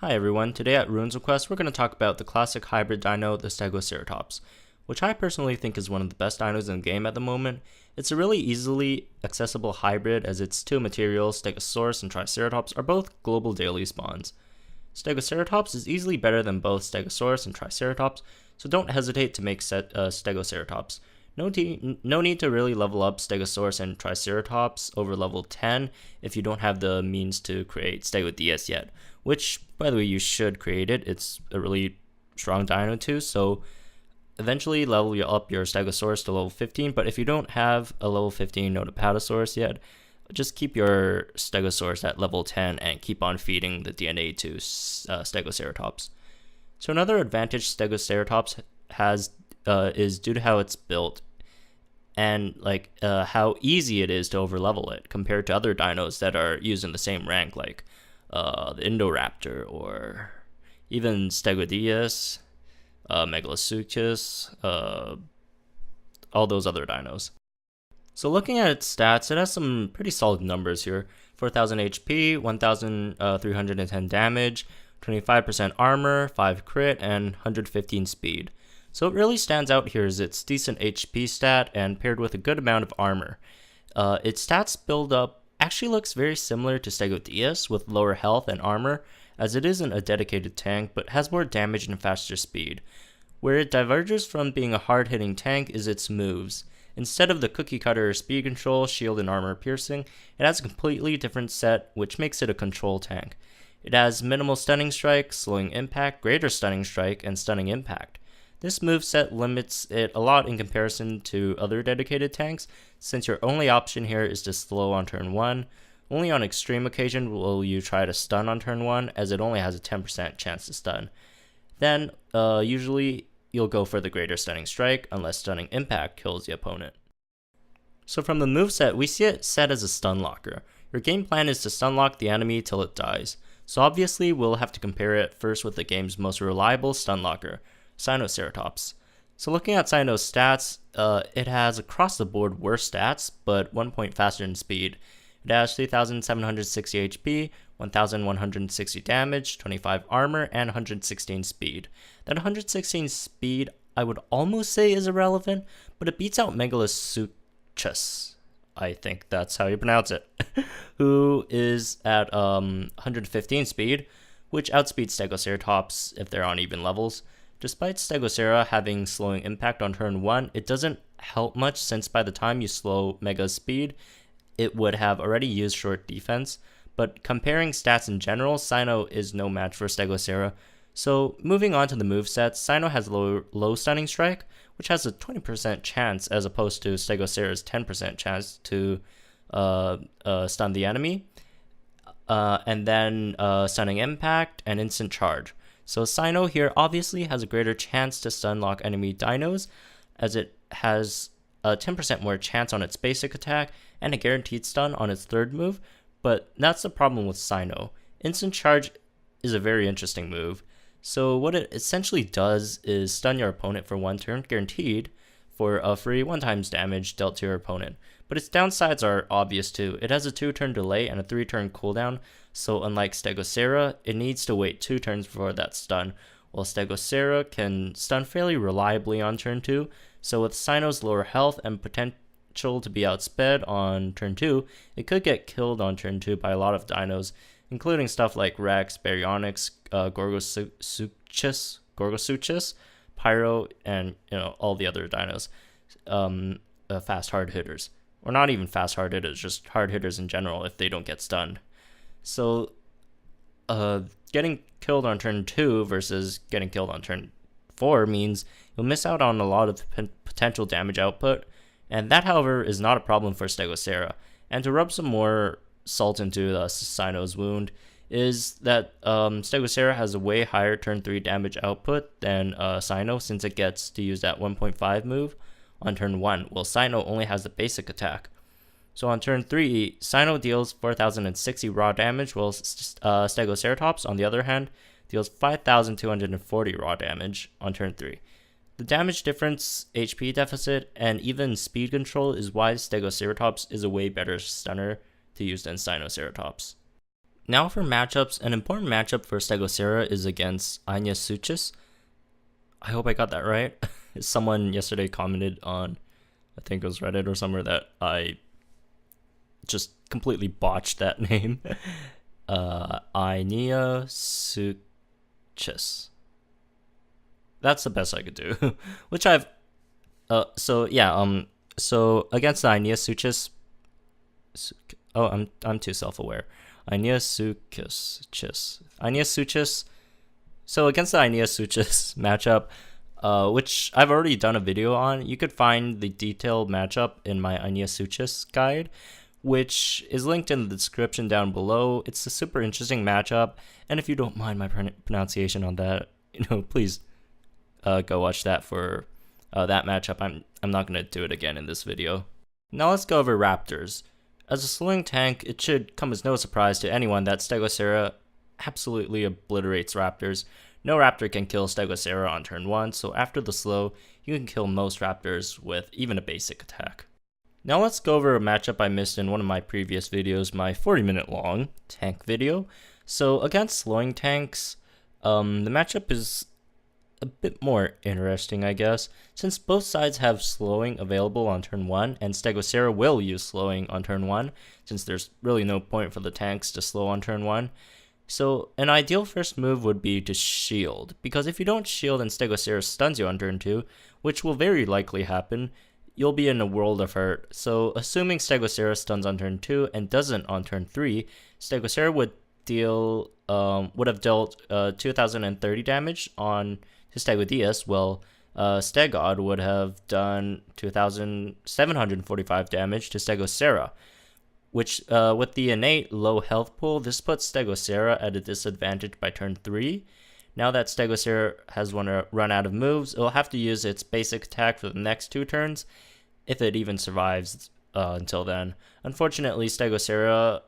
Hi everyone, today at Ruins Request we're going to talk about the classic hybrid dino, the Stegoceratops, which I personally think is one of the best dinos in the game at the moment. It's a really easily accessible hybrid as its two materials, Stegosaurus and Triceratops, are both global daily spawns. Stegoceratops is easily better than both Stegosaurus and Triceratops, so don't hesitate to make Stegoceratops. No need to really level up Stegosaurus and Triceratops over level 10 if you don't have the means to create Stegodeias yet, which, by the way, you should create it. It's a really strong dino too, so eventually level up your Stegosaurus to level 15, but if you don't have a level 15 Notapatosaurus yet, just keep your Stegosaurus at level 10 and keep on feeding the DNA to Stegoceratops. So another advantage Stegoceratops has is due to how it's built and how easy it is to overlevel it compared to other dinos that are used in the same rank, like the Indoraptor or even Stegodeias, Megalosuchus, all those other dinos. So looking at its stats, it has some pretty solid numbers here. 4,000 HP, 1,310 damage, 25% armor, 5 crit, and 115 speed. So what really stands out here is its decent HP stat and paired with a good amount of armor. Its stats build up actually looks very similar to Stegodeias with lower health and armor, as it isn't a dedicated tank but has more damage and faster speed. Where it diverges from being a hard-hitting tank is its moves. Instead of the cookie cutter speed control, shield, and armor piercing, it has a completely different set, which makes it a control tank. It has minimal stunning strike, slowing impact, greater stunning strike, and stunning impact. This moveset limits it a lot in comparison to other dedicated tanks, since your only option here is to slow on turn 1. Only on extreme occasion will you try to stun on turn 1, as it only has a 10% chance to stun. Then, usually, you'll go for the greater stunning strike, unless stunning impact kills the opponent. So from the moveset, we see it set as a stun locker. Your game plan is to stun lock the enemy till it dies. So obviously, we'll have to compare it first with the game's most reliable stun locker, Sinoceratops. So looking at Sino's stats, it has across the board worse stats, but 1 point faster in speed. It has 3,760 HP, 1,160 damage, 25 armor, and 116 speed. That 116 speed I would almost say is irrelevant, but it beats out Megalosuchus, I think that's how you pronounce it, who is at 115 speed, which outspeeds Stegoceratops if they're on even levels. Despite Stegocera having slowing impact on turn 1, it doesn't help much since by the time you slow Mega's speed, it would have already used short defense, but comparing stats in general, Sino is no match for Stegocera. So moving on to the movesets, Sino has low stunning strike, which has a 20% chance as opposed to Stegocera's 10% chance to stun the enemy, and then stunning impact and instant charge. So Sino here obviously has a greater chance to stun lock enemy dinos, as it has a 10% more chance on its basic attack and a guaranteed stun on its third move, but that's the problem with Sino. Instant charge is a very interesting move. So what it essentially does is stun your opponent for 1 turn guaranteed for a free 1 times damage dealt to your opponent. But its downsides are obvious too. It has a 2-turn delay and a 3-turn cooldown, so unlike Stegocera, it needs to wait 2 turns before that stun, while Stegocera can stun fairly reliably on turn 2, so with Sino's lower health and potential to be outsped on turn 2, it could get killed on turn 2 by a lot of dinos, including stuff like Rex, Baryonyx, Gorgosuchus, Pyro, and all the other dinos, fast hard hitters. Or not even fast hard hitters, just hard hitters in general if they don't get stunned. So, getting killed on turn 2 versus getting killed on turn 4 means you'll miss out on a lot of potential damage output, and that, however, is not a problem for Stegocera. And to rub some more salt into Sino's wound is that Stegocera has a way higher turn 3 damage output than Sino, since it gets to use that 1.5 move on turn 1, while Sino only has the basic attack. So on turn 3, Sino deals 4,060 raw damage, while Stegoceratops, on the other hand, deals 5,240 raw damage on turn 3. The damage difference, HP deficit, and even speed control is why Stegoceratops is a way better stunner to use than Sinoceratops. Now for matchups, an important matchup for Stegocera is against Anya Suchis. I hope I got that right. Someone yesterday commented on, I think it was Reddit or somewhere, that I just completely botched that name. Anya Suchis. That's the best I could do. Which I've so against the Anya Suchis. I'm too self-aware. Anya Suchis. So against the Anya Suchis matchup, which I've already done a video on, you could find the detailed matchup in my Anya Suchis guide, which is linked in the description down below. It's a super interesting matchup, and if you don't mind my pronunciation on that, please go watch that for that matchup. I'm not gonna do it again in this video. Now let's go over Raptors. As a slowing tank, it should come as no surprise to anyone that Stegocera absolutely obliterates Raptors. No Raptor can kill Stegocera on turn 1, so after the slow, you can kill most Raptors with even a basic attack. Now let's go over a matchup I missed in one of my previous videos, my 40-minute long tank video. So against slowing tanks, the matchup is a bit more interesting, I guess, since both sides have slowing available on turn 1, and Stegocera will use slowing on turn 1, since there's really no point for the tanks to slow on turn 1. So an ideal first move would be to shield, because if you don't shield and Stegocera stuns you on turn 2, which will very likely happen, you'll be in a world of hurt. So assuming Stegocera stuns on turn 2 and doesn't on turn 3, Stegocera would have dealt 2030 damage on his Stegodius, while Stegod would have done 2745 damage to Stegocera, which with the innate low health pool, this puts Stegocera at a disadvantage by turn 3. Now that Stegocera has run out of moves, it'll have to use its basic attack for the next 2 turns, if it even survives until then. Unfortunately, Stegocera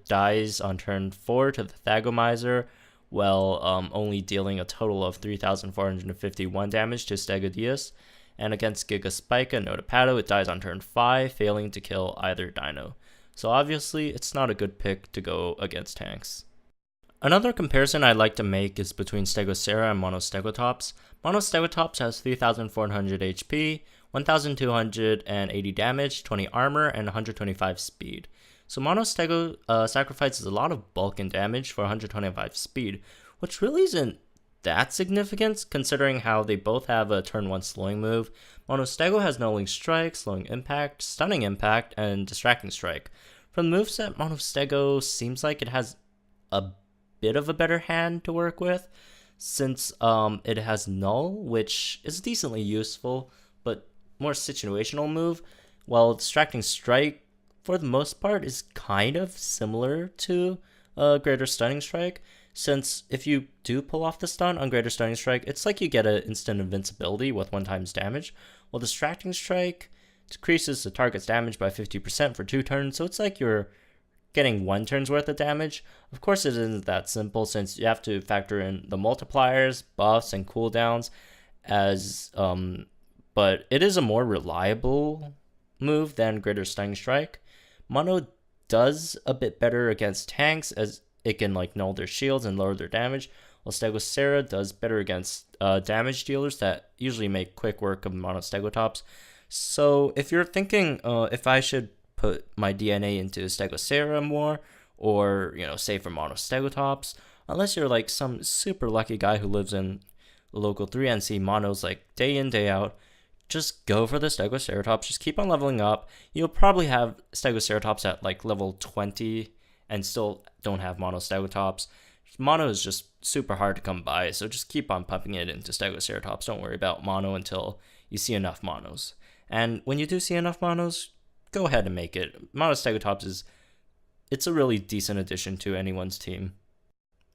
dies on turn 4 to the Thagomizer, while only dealing a total of 3,451 damage to Stegodius. And against Gigaspike and Notopato, it dies on turn 5, failing to kill either Dino. So obviously, it's not a good pick to go against tanks. Another comparison I'd like to make is between Stegocera and Stegoceratops. Stegoceratops has 3,400 HP, 1,280 damage, 20 armor, and 125 speed. So Stego sacrifices a lot of bulk and damage for 125 speed, which really isn't that significant considering how they both have a turn 1 slowing move. Stego has Nulling Strike, Slowing Impact, Stunning Impact, and Distracting Strike. From the moveset, Stego seems like it has a bit of a better hand to work with, since it has Null, which is decently useful, but more situational move, while Distracting Strike, for the most part, is kind of similar to Greater Stunning Strike, since if you do pull off the stun on Greater Stunning Strike, it's like you get an instant invincibility with 1 times damage, while Distracting Strike decreases the target's damage by 50% for 2 turns, so it's like you're getting 1 turn's worth of damage. Of course, it isn't that simple, since you have to factor in the multipliers, buffs, and cooldowns, but it is a more reliable move than Greater Stunning Strike. Mono does a bit better against tanks, as it can null their shields and lower their damage, while Stegocera does better against damage dealers that usually make quick work of Stegoceratops. So if you're thinking if I should put my DNA into Stegocera more, or save for Stegoceratops, unless you're some super lucky guy who lives in the local 3 and see monos day in, day out, just go for the Stegoceratops. Just keep on leveling up. You'll probably have Stegoceratops at level 20 and still don't have Stegoceratops. Mono is just super hard to come by, so just keep on pumping it into Stegoceratops. Don't worry about mono until you see enough monos. And when you do see enough monos, go ahead and make it. Stegoceratops it's a really decent addition to anyone's team.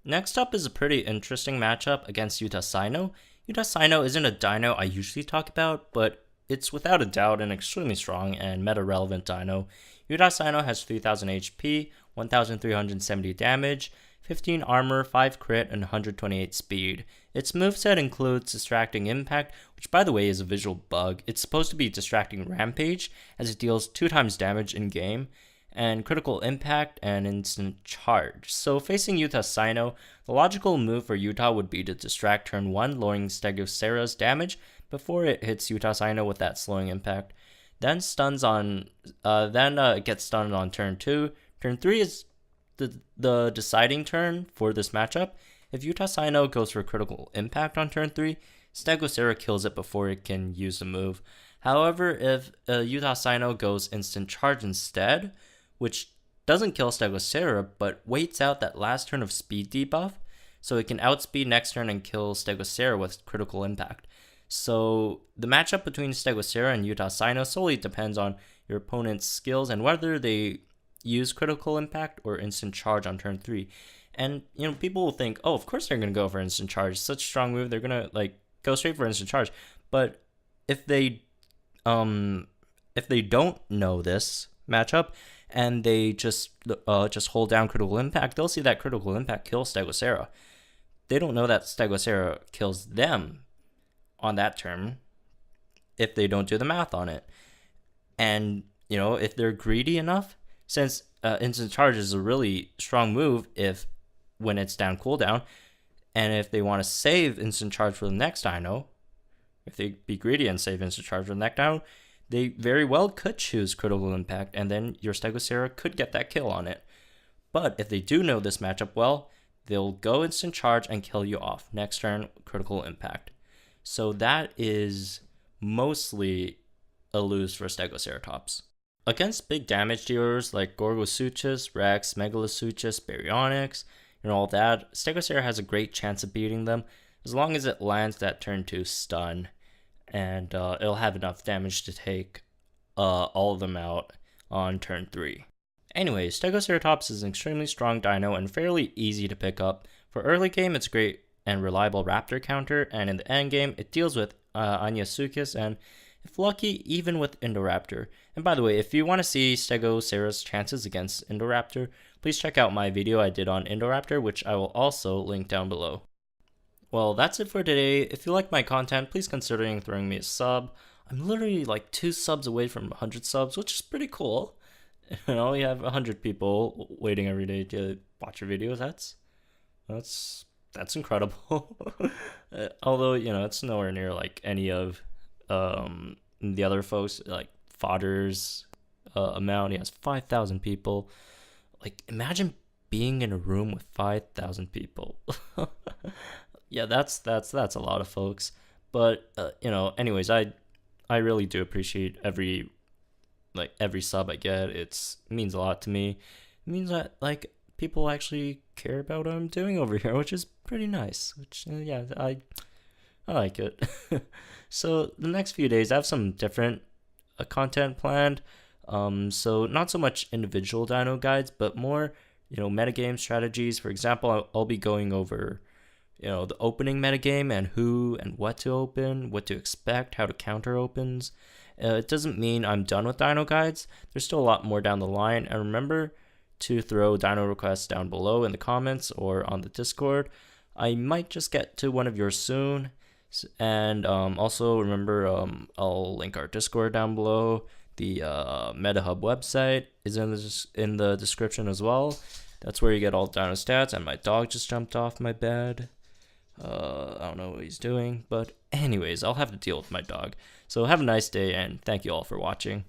Next up is a pretty interesting matchup against Utah Sino. Utah Sino isn't a dino I usually talk about, but it's without a doubt an extremely strong and meta-relevant dino. Utah Sino has 3,000 HP, 1,370 damage, 15 armor, 5 crit, and 128 speed. Its moveset includes Distracting Impact, which by the way is a visual bug. It's supposed to be Distracting Rampage, as it deals 2 times damage in game, and critical impact and instant charge. So facing Utah Sino, the logical move for Utah would be to distract turn 1, lowering Stegocera's damage before it hits Utah Sino with that slowing impact. Then it gets stunned on turn 2. Turn 3 is the deciding turn for this matchup. If Utah Sino goes for critical impact on turn 3, Stegocera kills it before it can use the move. However, if Utah Sino goes instant charge instead, which doesn't kill Stegocera but waits out that last turn of speed debuff, so it can outspeed next turn and kill Stegocera with critical impact. So the matchup between Stegocera and Utah Sino solely depends on your opponent's skills and whether they use critical impact or instant charge on turn 3. And people will think, oh, of course they're gonna go for instant charge. It's such a strong move, they're gonna go straight for instant charge. But if they don't know this matchup and they just hold down critical impact, they'll see that critical impact kills Stegocera. They don't know that Stegocera kills them on that turn if they don't do the math on it. And if they're greedy enough, since instant charge is a really strong move when it's down cooldown, and if they want to save instant charge for the next dino, if they be greedy and save instant charge for the next dino, they very well could choose critical impact, and then your Stegocera could get that kill on it. But if they do know this matchup well, they'll go instant charge and kill you off. Next turn, critical impact. So that is mostly a lose for Stegoceratops. Against big damage dealers like Gorgosuchus, Rex, Megalosuchus, Baryonyx, and all that, Stegocera has a great chance of beating them as long as it lands that turn 2 stun, and it'll have enough damage to take all of them out on turn 3. Anyways, Stegoceratops is an extremely strong dino and fairly easy to pick up. For early game, it's a great and reliable raptor counter, and in the end game, it deals with Anyasuchus and, if lucky, even with Indoraptor. And by the way, if you want to see Stegocera's chances against Indoraptor, please check out my video I did on Indoraptor, which I will also link down below. Well, that's it for today. If you like my content, please consider throwing me a sub. I'm literally like 2 subs away from 100 subs, which is pretty cool. You have 100 people waiting every day to watch your videos. That's incredible. Although, it's nowhere near like any of the other folks, like Fodder's amount. He has 5,000 people. Like, imagine being in a room with 5,000 people. Yeah, that's a lot of folks. But anyways, I really do appreciate every sub I get. It means a lot to me. It means that people actually care about what I'm doing over here, which is pretty nice. Which I like it. So the next few days I have some different content planned. So not so much individual dino guides, but more metagame strategies. For example, I'll be going over the opening metagame and who and what to open, what to expect, how to counter opens. It doesn't mean I'm done with dino guides. There's still a lot more down the line, and remember to throw dino requests down below in the comments or on the Discord. I might just get to one of yours soon. And also remember, I'll link our Discord down below. The Metahub website is in the description as well. That's where you get all dino stats. And my dog just jumped off my bed. I don't know what he's doing, but anyways, I'll have to deal with my dog. So have a nice day, and thank you all for watching.